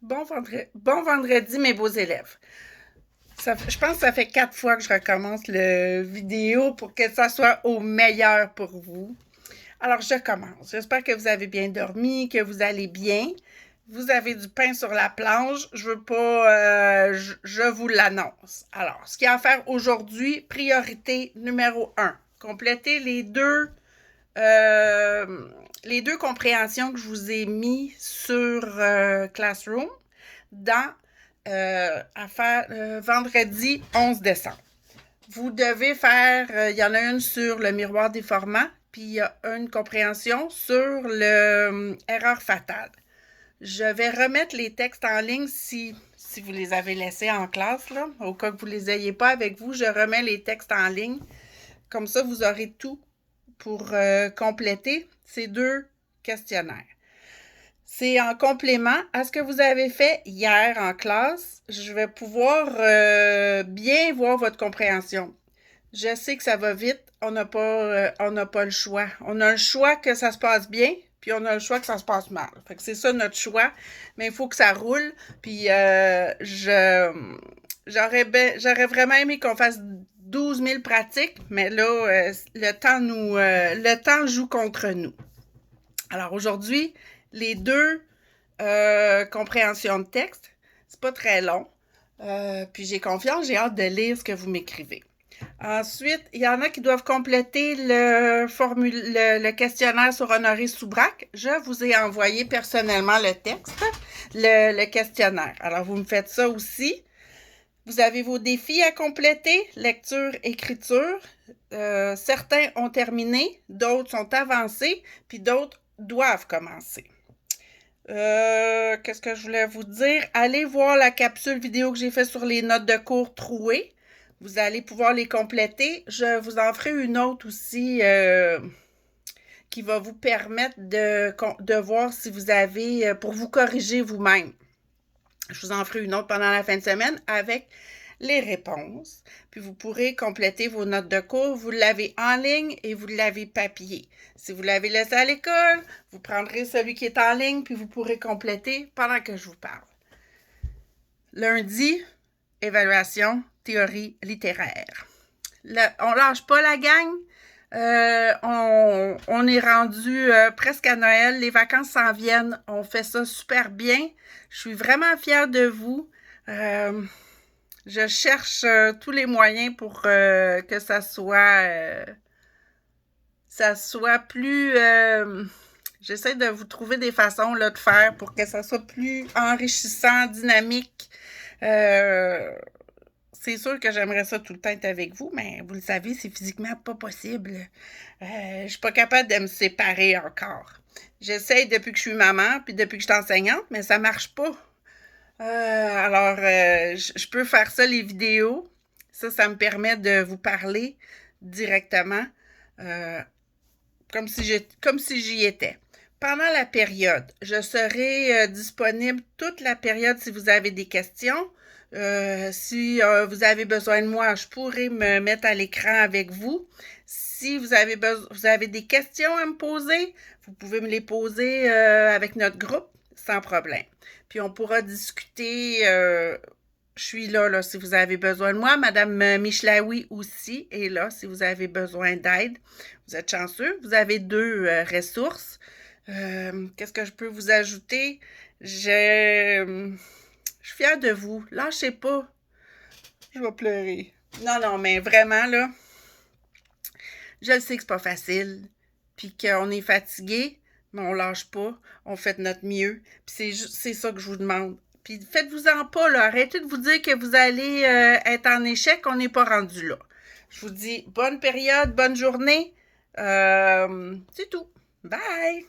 Bon vendredi, mes beaux élèves. Je pense que ça fait 4 fois que je recommence le vidéo pour que ça soit au meilleur pour vous. Alors, je commence. J'espère que vous avez bien dormi, que vous allez bien. Vous avez du pain sur la planche. Je veux pas... je vous l'annonce. Alors, ce qu'il y a à faire aujourd'hui, priorité numéro 1. Complétez les deux compréhensions que je vous ai mis sur Classroom dans à faire vendredi 11 décembre. Vous devez faire, il y en a une sur le miroir déformant, puis il y a une compréhension sur le erreur fatale. Je vais remettre les textes en ligne si vous les avez laissés en classe, là. Au cas que vous ne les ayez pas avec vous, je remets les textes en ligne. Comme ça, vous aurez tout pour compléter ces deux questionnaires. C'est en complément à ce que vous avez fait hier en classe. Je vais pouvoir bien voir votre compréhension. Je sais que ça va vite. On n'a pas le choix. On a le choix que ça se passe bien, puis on a le choix que ça se passe mal. Fait que c'est ça notre choix. Mais il faut que ça roule. Puis j'aurais vraiment aimé qu'on fasse 12 000 pratiques, mais là, le temps joue contre nous. Alors aujourd'hui, les deux compréhensions de texte, c'est pas très long. Puis j'ai confiance, j'ai hâte de lire ce que vous m'écrivez. Ensuite, il y en a qui doivent compléter le questionnaire sur Honoré Soubrac. Je vous ai envoyé personnellement le texte, le questionnaire. Alors, vous me faites ça aussi. Vous avez vos défis à compléter, lecture, écriture. Certains ont terminé, d'autres sont avancés, puis d'autres doivent commencer. Qu'est-ce que je voulais vous dire? Allez voir la capsule vidéo que j'ai faite sur les notes de cours trouées. Vous allez pouvoir les compléter. Je vous en ferai une autre aussi qui va vous permettre de voir si vous avez, pour vous corriger vous-même. Je vous en ferai une autre pendant la fin de semaine avec les réponses. Puis vous pourrez compléter vos notes de cours. Vous l'avez en ligne et vous l'avez papier. Si vous l'avez laissé à l'école, vous prendrez celui qui est en ligne puis vous pourrez compléter pendant que je vous parle. Lundi, évaluation, théorie littéraire. On lâche pas la gang. On est rendu presque à Noël. Les vacances s'en viennent. On fait ça super bien. Je suis vraiment fière de vous. Je cherche tous les moyens pour que ça soit plus... j'essaie de vous trouver des façons là, de faire pour que ça soit plus enrichissant, dynamique. C'est sûr que j'aimerais ça tout le temps être avec vous, mais vous le savez, c'est physiquement pas possible. Je suis pas capable de me séparer encore. J'essaie depuis que je suis maman, puis depuis que je suis enseignante, mais ça marche pas. Alors, je peux faire ça, les vidéos. Ça me permet de vous parler directement, comme si j'y étais. Pendant la période, je serai disponible toute la période si vous avez des questions. Si vous avez besoin de moi, je pourrais me mettre à l'écran avec vous. Si vous avez des questions à me poser, vous pouvez me les poser avec notre groupe sans problème. Puis on pourra discuter. Je suis là si vous avez besoin de moi. Madame Michlaoui aussi est là si vous avez besoin d'aide. Vous êtes chanceux. Vous avez 2 ressources. Qu'est-ce que je peux vous ajouter? Je suis fière de vous. Lâchez pas. Je vais pleurer. Non, mais vraiment, là, je le sais que c'est pas facile, puis qu'on est fatigué, mais on lâche pas. On fait de notre mieux. Puis c'est ça que je vous demande. Puis faites-vous-en pas, là. Arrêtez de vous dire que vous allez être en échec. On n'est pas rendu là. Je vous dis bonne période, bonne journée. C'est tout. Bye!